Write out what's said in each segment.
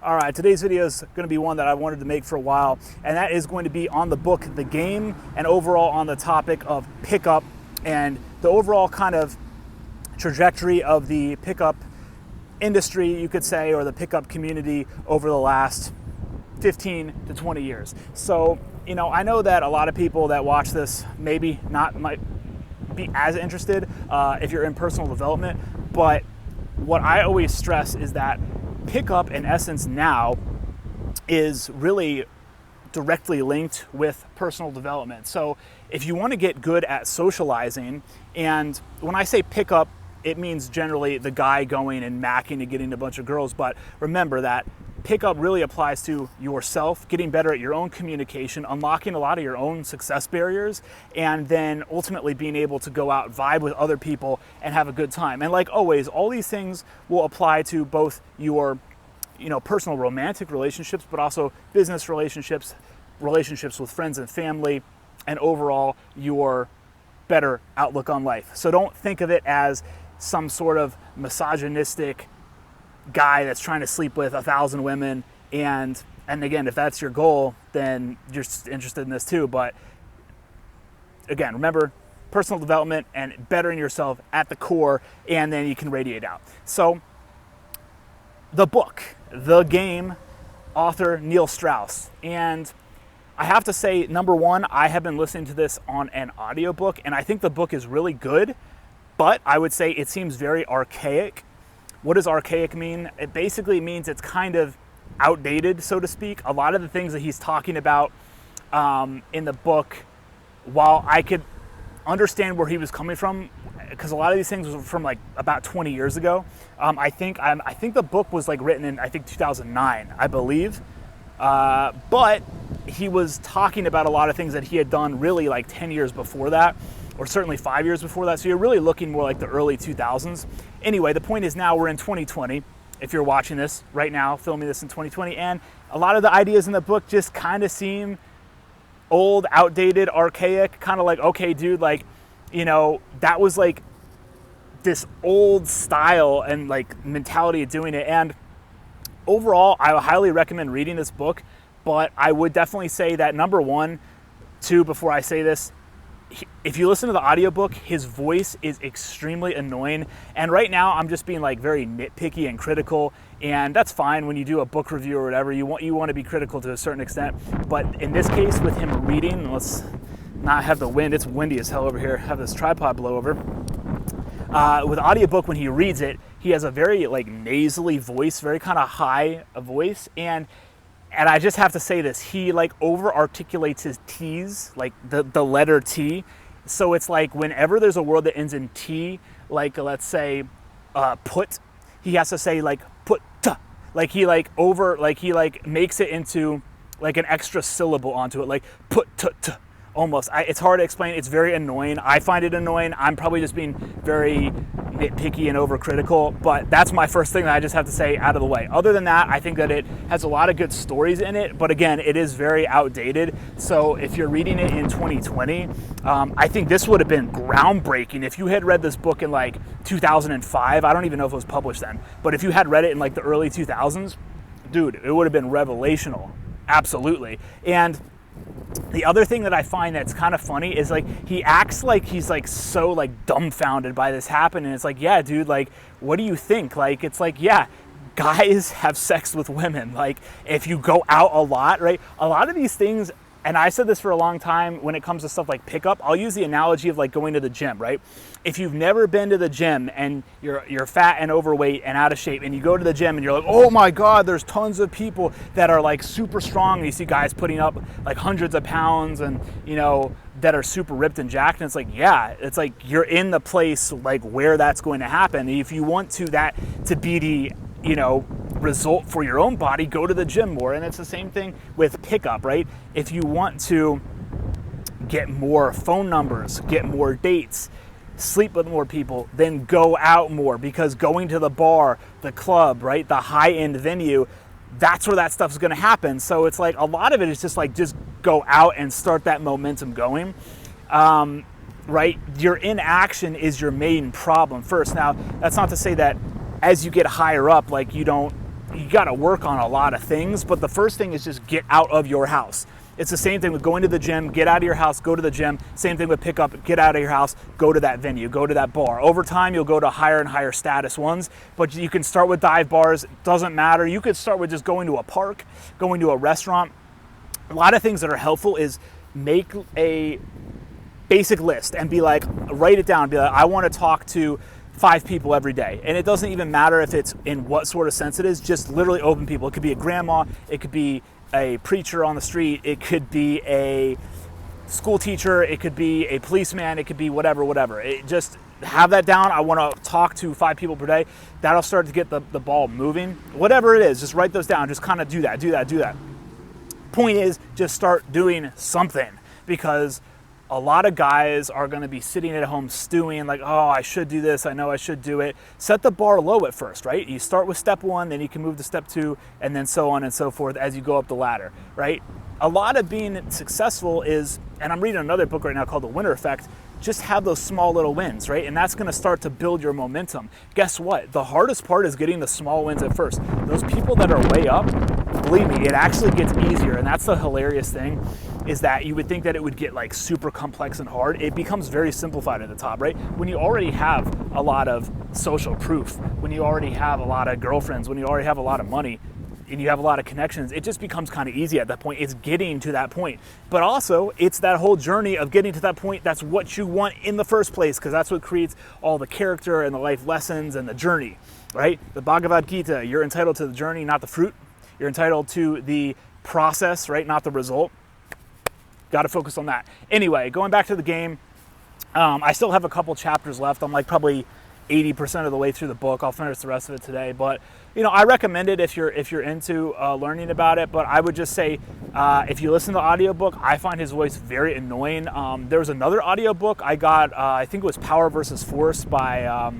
All right, today's video is going to be one that I wanted to make for a while, and that is going to be on the book The Game, and overall on the topic of pickup and the overall kind of trajectory of the pickup industry, you could say, or the pickup community over the last 15 to 20 years. So, I know that a lot of people that watch this might be as interested if you're in personal development, but what I always stress is that pickup, in essence, now is really directly linked with personal development. So if you want to get good at socializing, and when I say pickup, it means generally the guy going and macking and getting a bunch of girls, but remember that pickup really applies to yourself, getting better at your own communication, unlocking a lot of your own success barriers, and then ultimately being able to go out, vibe with other people, and have a good time. And like always, all these things will apply to both your personal romantic relationships, but also business relationships, relationships with friends and family, and overall your better outlook on life. So don't think of it as some sort of misogynistic guy that's trying to sleep with 1,000 women, and again, if that's your goal, then you're interested in this too. But again, remember, personal development and bettering yourself at the core, and then you can radiate out. So the book, The Game, author Neil Strauss. And I have to say, number one, I have been listening to this on an audiobook, and I think the book is really good, but I would say it seems very archaic. What does archaic mean? It basically means it's kind of outdated, so to speak. A lot of the things that he's talking about in the book, while I could understand where he was coming from, because a lot of these things were from like about 20 years ago. I think the book was like written in 2009, I believe. But he was talking about a lot of things that he had done really like 10 years before that, or certainly 5 years before that. So you're really looking more like the early 2000s. Anyway, the point is now we're in 2020. If you're watching this right now, filming this in 2020, and a lot of the ideas in the book just kind of seem old, outdated, archaic, kind of like, okay, dude, like, that was like this old style and like mentality of doing it. And overall, I highly recommend reading this book, but I would definitely say that number one, two, before I say this, if you listen to the audiobook, his voice is extremely annoying. And right now I'm just being like very nitpicky and critical, and that's fine when you do a book review or whatever. You want to be critical to a certain extent. But in this case, with him reading, let's not have the wind. It's windy as hell over here. Have this tripod blow over. With audiobook, when he reads it, he has a very like nasally voice, very kind of high a voice, and I just have to say this, he like over articulates his T's, like the letter T. So it's like whenever there's a word that ends in T, like let's say put, he has to say like put, like he makes it into like an extra syllable onto it, like put, almost. It's hard to explain. It's very annoying. I find it annoying. I'm probably just being very nitpicky and overcritical, but that's my first thing that I just have to say out of the way. Other than that, I think that it has a lot of good stories in it, but again, it is very outdated. So if you're reading it in 2020, I think this would have been groundbreaking. If you had read this book in like 2005, I don't even know if it was published then, but if you had read it in like the early 2000s, dude, it would have been revelational. Absolutely. And the other thing that I find that's kind of funny is like he acts like he's like so like dumbfounded by this happening. And it's like, yeah, dude, like, what do you think? Like, it's like, yeah, guys have sex with women. Like, if you go out a lot, right? A lot of these things, and I said this for a long time when it comes to stuff like pickup, I'll use the analogy of like going to the gym, right? If you've never been to the gym and you're fat and overweight and out of shape, and you go to the gym and you're like, oh my God, there's tons of people that are like super strong, and you see guys putting up like hundreds of pounds and that are super ripped and jacked, and it's like, yeah, it's like you're in the place like where that's going to happen. If you want that to be the result for your own body, go to the gym more. And it's the same thing with pickup, right? If you want to get more phone numbers, get more dates, sleep with more people, then go out more, because going to the bar, the club, right, the high-end venue, that's where that stuff is going to happen. So it's like a lot of it is just like, just go out and start that momentum going. Right? Your inaction is your main problem first. Now, that's not to say that as you get higher up, like you don't you got to work on a lot of things, but the first thing is just get out of your house. It's the same thing with going to the gym, get out of your house, go to the gym. Same thing with pickup, get out of your house, go to that venue, go to that bar. Over time, you'll go to higher and higher status ones, but you can start with dive bars, it doesn't matter. You could start with just going to a park, going to a restaurant. A lot of things that are helpful is make a basic list and be like, write it down, be like, I want to talk to 5 people every day. And it doesn't even matter if it's in what sort of sense it is, just literally open people. It could be a grandma, it could be a preacher on the street, it could be a school teacher, it could be a policeman, it could be whatever. It just have that down. I want to talk to 5 people per day. That'll start to get the ball moving. Whatever it is, just write those down. Just kind of do that. Point is, just start doing something, because a lot of guys are going to be sitting at home stewing like, oh, I should do this, I know I should do it. Set the bar low at first, right? You start with step 1, then you can move to step 2, and then so on and so forth as you go up the ladder, right? A lot of being successful is, and I'm reading another book right now called The Winner Effect, just have those small little wins, right? And that's going to start to build your momentum. Guess what? The hardest part is getting the small wins at first. Those people that are way up, believe me, it actually gets easier. And that's the hilarious thing, is that you would think that it would get like super complex and hard. It becomes very simplified at the top, right? When you already have a lot of social proof, when you already have a lot of girlfriends, when you already have a lot of money, and you have a lot of connections, it just becomes kind of easy at that point. It's getting to that point. But also, it's that whole journey of getting to that point that's what you want in the first place, because that's what creates all the character and the life lessons and the journey, right? The Bhagavad Gita, you're entitled to the journey, not the fruit. You're entitled to the process, right? Not the result. Got to focus on that. Anyway, going back to the game, I still have a couple chapters left. I'm like probably 80% of the way through the book. I'll finish the rest of it today, but I recommend it if you're into learning about it. But I would just say, if you listen to the audiobook, I find his voice very annoying. There was another audiobook I got, I think it was Power versus Force by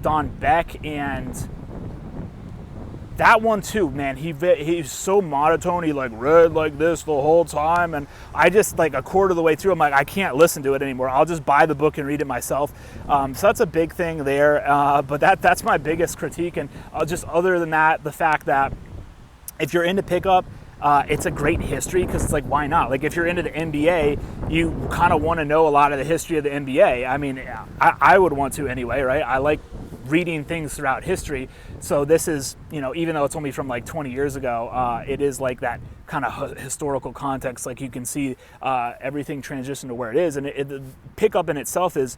Don Beck, and that one too, man, he's so monotone. He like read like this the whole time, and I just like a quarter of the way through, I'm like, I can't listen to it anymore. I'll just buy the book and read it myself. So that's a big thing there. But that's my biggest critique. And just other than that, the fact that if you're into pickup, it's a great history, because it's like, why not? Like if you're into the NBA, you kind of want to know a lot of the history of the NBA. I mean, I would want to anyway, right? I like reading things throughout history. So this is, even though it's only from like 20 years ago, it is like that kind of historical context. Like you can see everything transition to where it is. And the pickup in itself is,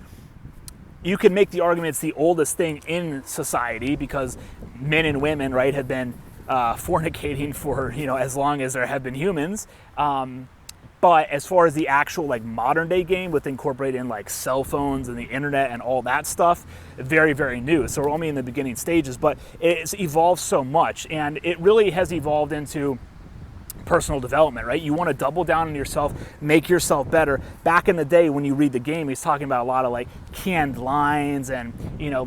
you can make the argument it's the oldest thing in society, because men and women, right, have been fornicating for, as long as there have been humans. But as far as the actual like modern day game, with incorporating like cell phones and the internet and all that stuff, very, very new. So we're only in the beginning stages, but it's evolved so much, and it really has evolved into personal development, right? You want to double down on yourself, make yourself better. Back in the day when you read the game, he's talking about a lot of like canned lines and,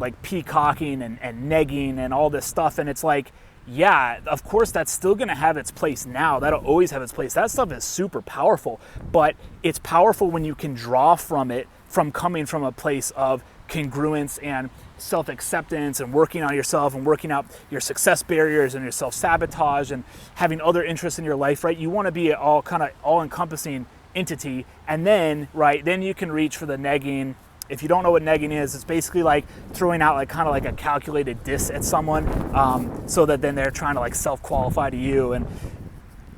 like peacocking and negging and all this stuff. And it's like, yeah, of course that's still going to have its place now. That'll always have its place. That stuff is super powerful, but it's powerful when you can draw from it, from coming from a place of congruence and self-acceptance and working on yourself and working out your success barriers and your self-sabotage and having other interests in your life, right? You want to be an all-encompassing entity, and then, right, then you can reach for the negging. If you don't know what negging is, it's basically like throwing out like kind of like a calculated diss at someone, so that then they're trying to like self-qualify to you. And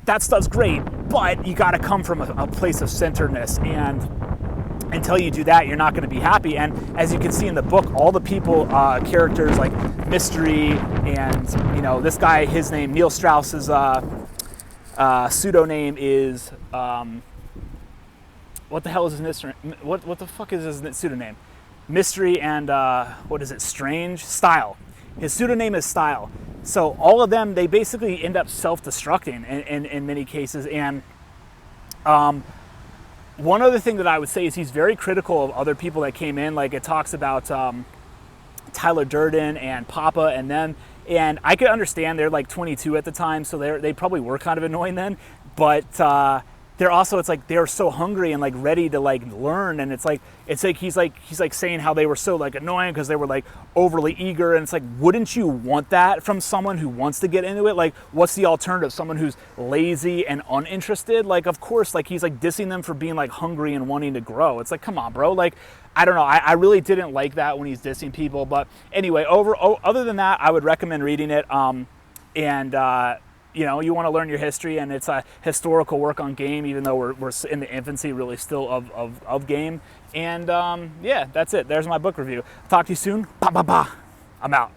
that stuff's great, but you got to come from a place of centeredness. And until you do that, you're not going to be happy. And as you can see in the book, all the people, characters like Mystery and, this guy, his name, Neil Strauss's pseudonym is... what the hell is his mystery? What the fuck is his pseudonym? Mystery and Strange? Style. His pseudonym is Style. So all of them, they basically end up self-destructing in many cases. And one other thing that I would say is he's very critical of other people that came in. Like it talks about Tyler Durden and Papa and them. And I could understand they're like 22 at the time, so they probably were kind of annoying then. But they're also, it's like they're so hungry and like ready to like learn, and it's like he's like saying how they were so like annoying because they were like overly eager, and it's like, wouldn't you want that from someone who wants to get into it? Like, what's the alternative? Someone who's lazy and uninterested? Like, of course, like he's like dissing them for being like hungry and wanting to grow. It's like, come on, bro. Like, I don't know. I really didn't like that when he's dissing people. But anyway, other than that, I would recommend reading it. You know, you want to learn your history, and it's a historical work on game, even though we're in the infancy really still of game. And yeah, that's it. There's my book review. Talk to you soon. I'm out.